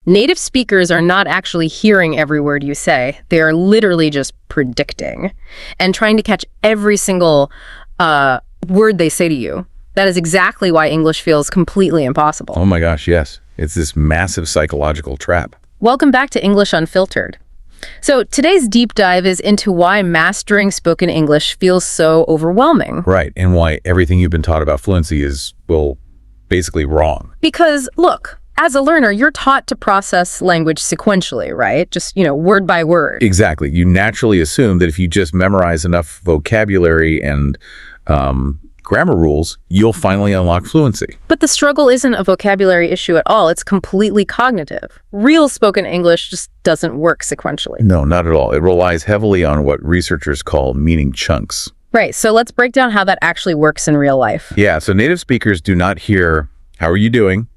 Native speakers are not actually hearing every word you say. They are literally just predicting and trying to catch every single word they say to you. That is exactly why English feels completely impossible. Oh my gosh, yes. It's this massive psychological trap. Welcome back to English Unfiltered. So today's deep dive is into why mastering spoken English feels so overwhelming. Right, and why everything you've been taught about fluency is, well, basically wrong. Because, look, as a learner, you're taught to process language sequentially, right? Just, word by word. Exactly. You naturally assume that if you just memorize enough vocabulary and grammar rules, you'll finally unlock fluency. But the struggle isn't a vocabulary issue at all. It's completely cognitive. Real spoken English just doesn't work sequentially. No, not at all. It relies heavily on what researchers call meaning chunks. Right, so let's break down how that actually works in real life. Yeah, so native speakers do not hear, "How are you doing?"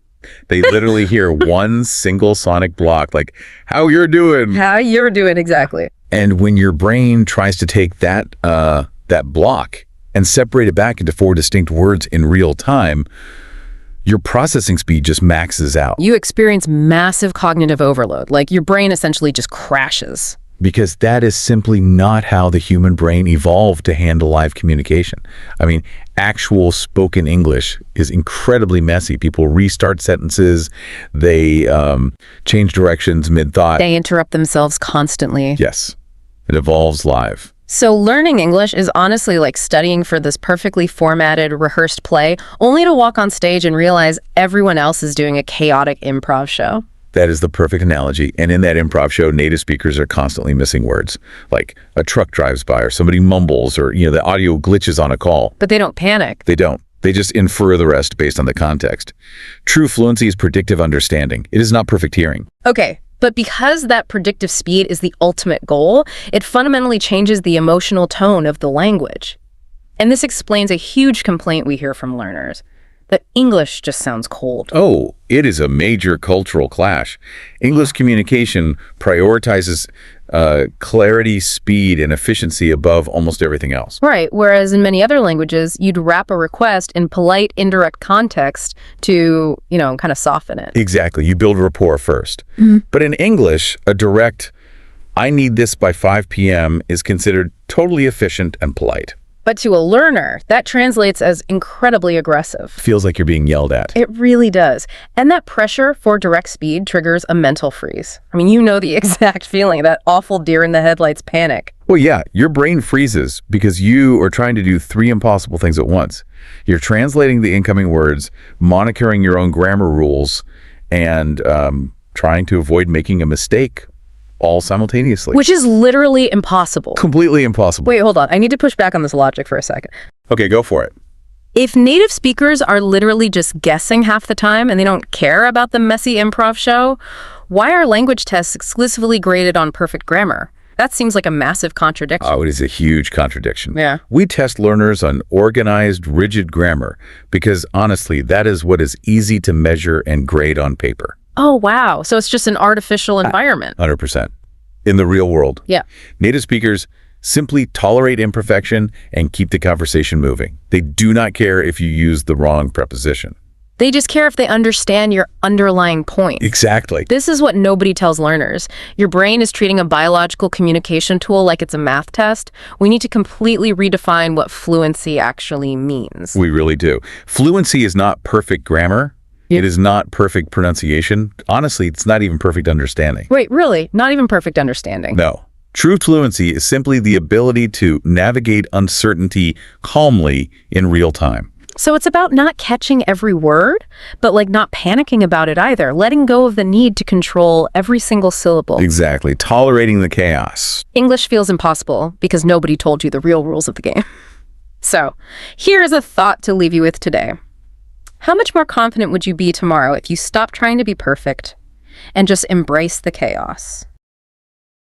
They literally hear one single sonic block, like, "How you're doing?" How you're doing, exactly. And when your brain tries to take that block and separate it back into 4 distinct words in real time, your processing speed just maxes out. You experience massive cognitive overload, like your brain essentially just crashes. Because that is simply not how the human brain evolved to handle live communication. I mean, actual spoken English is incredibly messy. People restart sentences, they change directions mid-thought. They interrupt themselves constantly. Yes, it evolves live. So learning English is honestly like studying for this perfectly formatted, rehearsed play, only to walk on stage and realize everyone else is doing a chaotic improv show. That is the perfect analogy. And in that improv show, native speakers are constantly missing words. Like a truck drives by or somebody mumbles or, the audio glitches on a call. But they don't panic. They don't. They just infer the rest based on the context. True fluency is predictive understanding. It is not perfect hearing. Okay. But because that predictive speed is the ultimate goal, it fundamentally changes the emotional tone of the language. And this explains a huge complaint we hear from learners, that English just sounds cold. Oh, it is a major cultural clash. English communication prioritizes clarity, speed, and efficiency above almost everything else. Right, whereas in many other languages, you'd wrap a request in polite, indirect context to, kind of soften it. Exactly. You build rapport first. Mm-hmm. But in English, a direct, "I need this by 5 p.m. is considered totally efficient and polite. But to a learner, that translates as incredibly aggressive. Feels like you're being yelled at. It really does. And that pressure for direct speed triggers a mental freeze. I mean, you know the exact feeling, that awful deer-in-the-headlights panic. Well, yeah, your brain freezes because you are trying to do 3 impossible things at once. You're translating the incoming words, monitoring your own grammar rules, and trying to avoid making a mistake all simultaneously. Which is literally impossible. Completely impossible. Wait, hold on. I need to push back on this logic for a second. Okay, go for it. If native speakers are literally just guessing half the time and they don't care about the messy improv show, why are language tests exclusively graded on perfect grammar? That seems like a massive contradiction. Oh, it is a huge contradiction. Yeah. We test learners on organized, rigid grammar because, honestly, that is what is easy to measure and grade on paper. Oh, wow. So it's just an artificial environment. 100%. In the real world. Yeah. Native speakers simply tolerate imperfection and keep the conversation moving. They do not care if you use the wrong preposition. They just care if they understand your underlying point. Exactly. This is what nobody tells learners. Your brain is treating a biological communication tool like it's a math test. We need to completely redefine what fluency actually means. We really do. Fluency is not perfect grammar. It is not perfect pronunciation. Honestly, it's not even perfect understanding. Wait, really? Not even perfect understanding? No. True fluency is simply the ability to navigate uncertainty calmly in real time. So it's about not catching every word, but not panicking about it either, letting go of the need to control every single syllable. Exactly. Tolerating the chaos. English feels impossible because nobody told you the real rules of the game. So, here is a thought to leave you with today. How much more confident would you be tomorrow if you stopped trying to be perfect and just embrace the chaos?